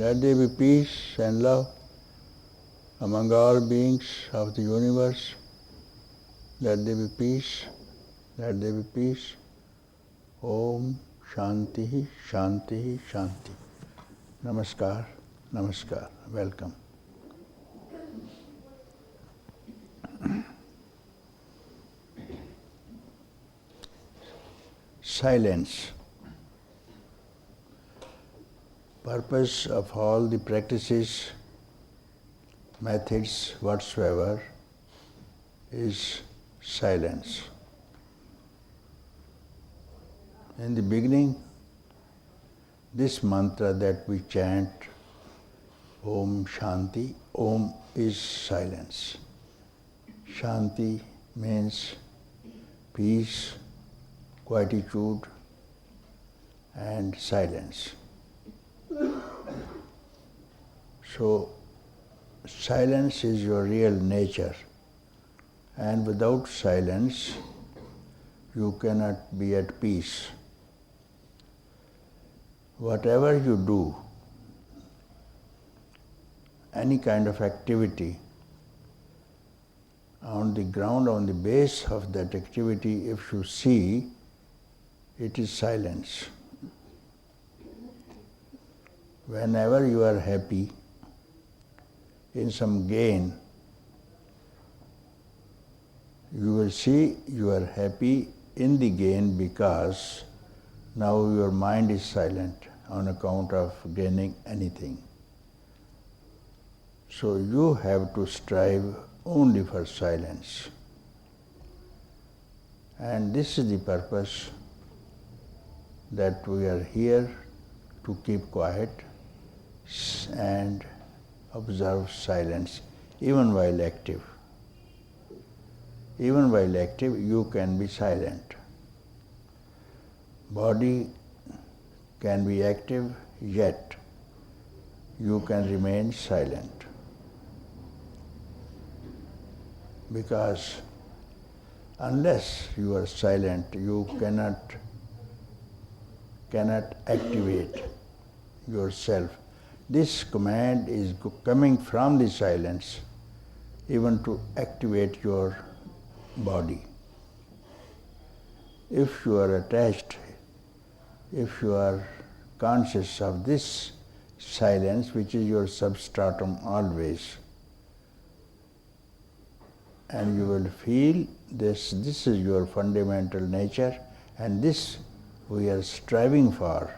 Let there be peace and love among all beings of the universe. Let there be peace. Let there be peace. Om Shanti, Shanti, Shanti. Namaskar, Namaskar. Welcome. Silence. Purpose of all the practices, methods whatsoever is silence. In the beginning, this mantra that we chant, Om Shanti, Om is silence. Shanti means peace, quietude, and silence. So, silence is your real nature, and without silence, you cannot be at peace. Whatever you do, any kind of activity, on the ground, on the base of that activity, if you see, it is silence. Whenever you are happy in some gain, you will see you are happy in the gain because now your mind is silent on account of gaining anything. So you have to strive only for silence. And this is the purpose that we are here to keep quiet and observe silence even while active. Even while active, you can be silent. Body can be active, yet you can remain silent. Because unless you are silent, you cannot activate yourself. This command is coming from the silence, even to activate your body. If you are attached, if you are conscious of this silence, which is your substratum always, and you will feel this is your fundamental nature, and this we are striving for.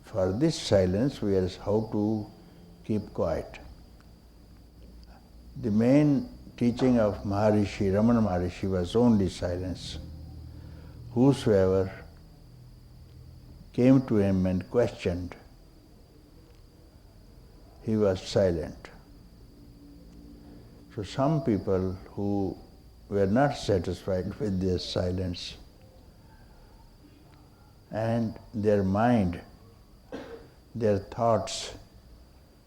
For this silence, we are how to keep quiet. The main teaching of Maharishi, Ramana Maharishi, was only silence. Whosoever came to him and questioned, he was silent. So some people who were not satisfied with their silence and their mind, their thoughts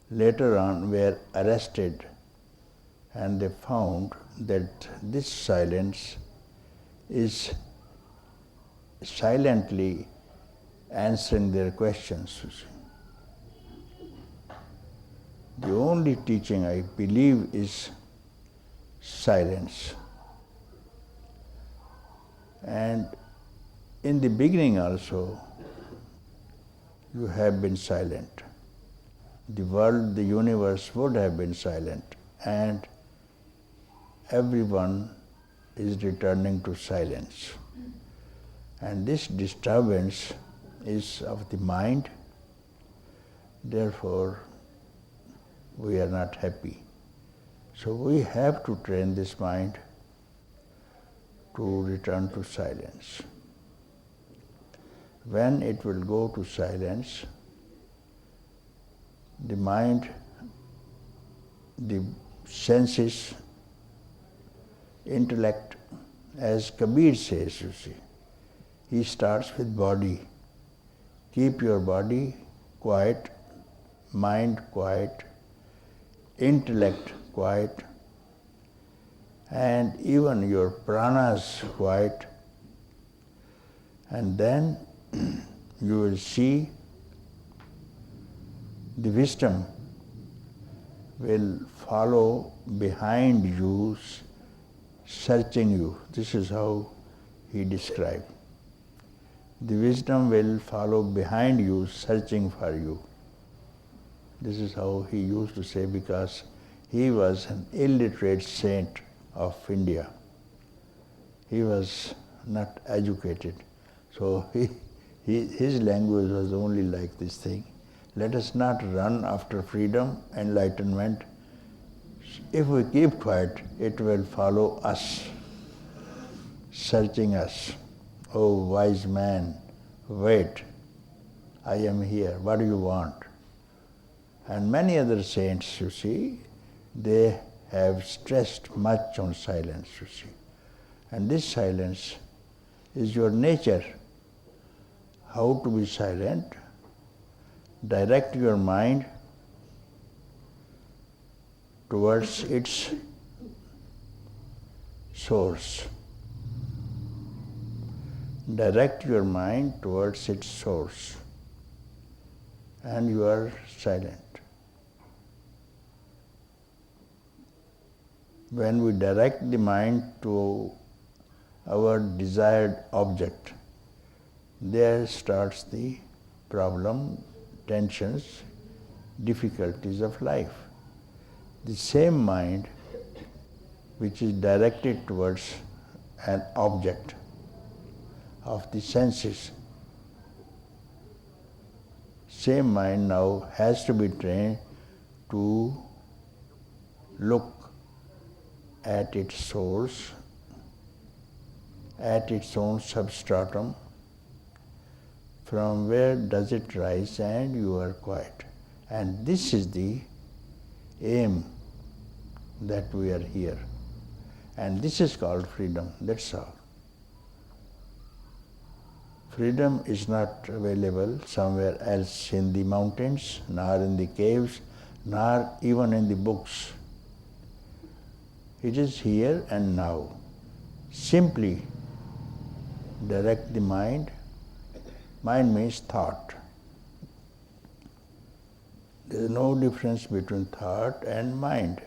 later on were arrested, and they found that this silence is silently answering their questions. The only teaching I believe is silence. And in the beginning also, you have been silent. The world, the universe would have been silent, and everyone is returning to silence. And this disturbance is of the mind, therefore we are not happy. So we have to train this mind to return to silence. When it will go to silence, the mind, the senses, intellect, as Kabir says, you see, he starts with body. Keep your body quiet, mind quiet, intellect quiet, and even your pranas quiet, and then you will see The wisdom will follow behind you, searching you. This is how he described. The wisdom will follow behind you, searching for you. This is how he used to say, because he was an illiterate saint of India. He was not educated. So his language was only like this thing. Let us not run after freedom, enlightenment. If we keep quiet, it will follow us, searching us. Oh, wise man, wait, I am here, what do you want? And many other saints, you see, they have stressed much on silence, you see. And this silence is your nature. How to be silent? Direct your mind towards its source. Direct your mind towards its source, and you are silent. When we direct the mind to our desired object, there starts the problem, tensions, difficulties of life. The same mind which is directed towards an object of the senses, same mind now has to be trained to look at its source, at its own substratum, from where does it rise, and you are quiet. And this is the aim that we are here. And this is called freedom, that's all. Freedom is not available somewhere else in the mountains, nor in the caves, nor even in the books. It is here and now. Simply direct the mind. Mind means thought. There is no difference between thought and mind.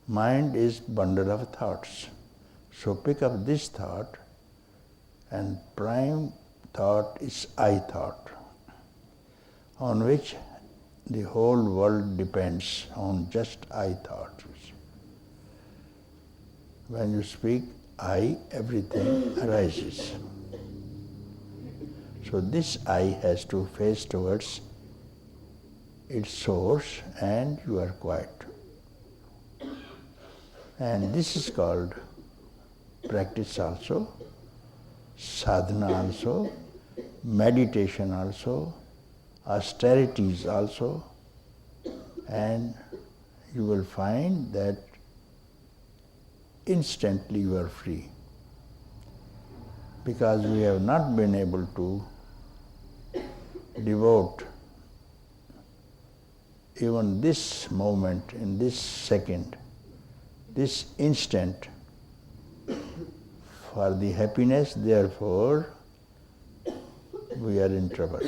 Mind is bundle of thoughts. So pick up this thought, and prime thought is I thought, on which the whole world depends on just I thought. When you speak I, everything arises. So this I has to face towards its source, and you are quiet. And this is called practice also, sadhana also, meditation also, austerities also, and you will find that instantly you are free. Because we have not been able to devote even this moment, in this second, this instant, for the happiness, therefore we are in trouble.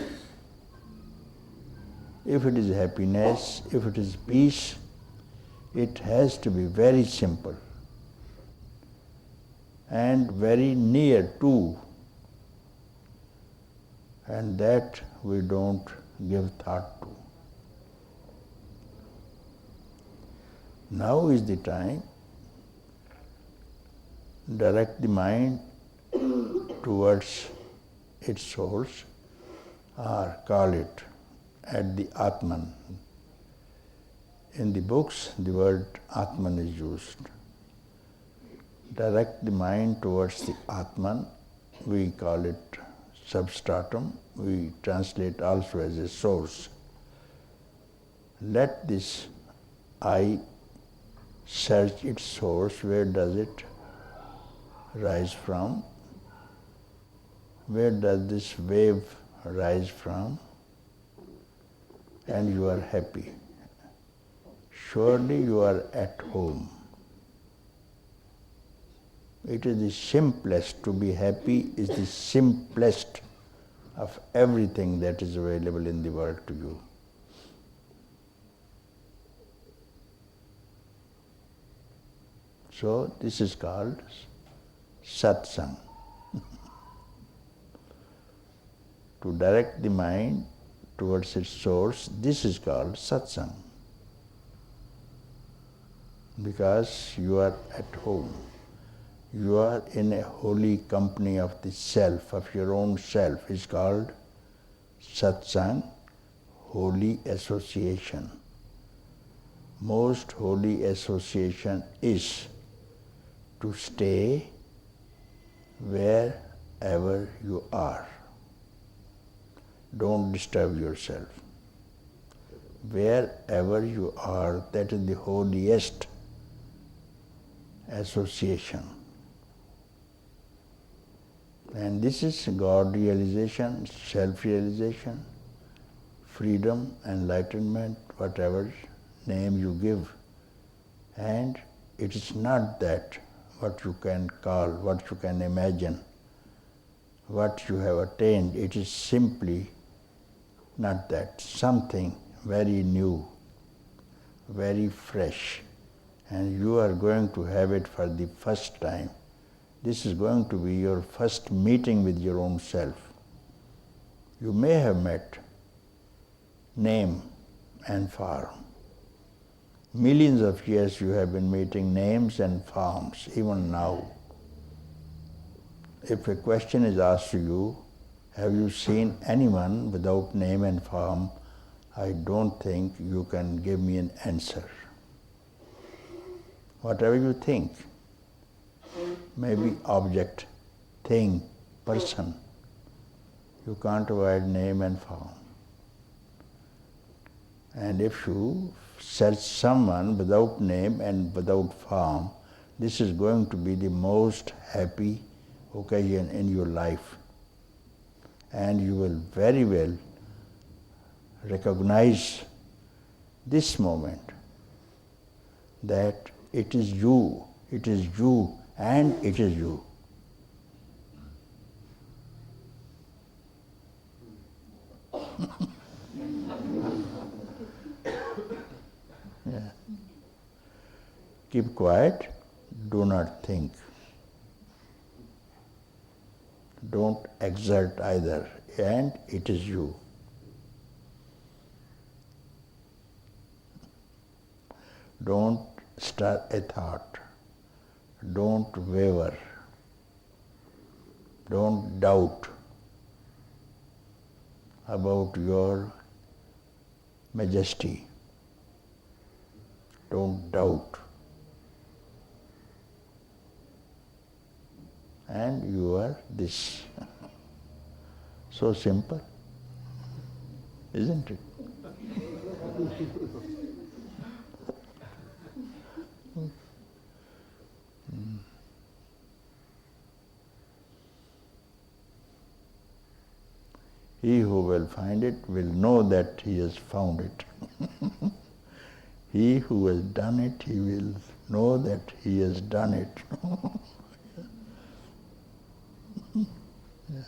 If it is happiness, if it is peace, it has to be very simple and very near to, and that we don't give thought to. Now is the time. Direct the mind towards its source, or call it at the Atman. In the books, the word Atman is used. Direct the mind towards the Atman. We call it substratum. We translate also as a source. Let this I search its source. Where does it rise from? Where does this wave rise from? And you are happy. Surely you are at home. It is the simplest. To be happy is the simplest of everything that is available in the world to you. So this is called satsang. To direct the mind towards its source, this is called satsang. Because you are at home. You are in a holy company of the self, of your own self. It's called satsang, holy association. Most holy association is to stay wherever you are. Don't disturb yourself. Wherever you are, that is the holiest association. And this is God realization, self-realization, freedom, enlightenment, whatever name you give. And it is not that what you can call, what you can imagine, what you have attained. It is simply not that. Something very new, very fresh. And you are going to have it for the first time. This is going to be your first meeting with your own self. You may have met name and form. Millions of years you have been meeting names and forms, even now. If a question is asked to you, have you seen anyone without name and form? I don't think you can give me an answer. Whatever you think, maybe object, thing, person, you can't avoid name and form. And if you search someone without name and without form, this is going to be the most happy occasion in your life. And you will very well recognize this moment that it is you, and it is you. Yeah. Keep quiet, do not think. Don't exert either, and it is you. Don't stir a thought. Don't waver. Don't doubt about your majesty. Don't doubt. And you are this. So simple, isn't it? He who will find it will know that he has found it. He who has done it, he will know that he has done it. Yeah.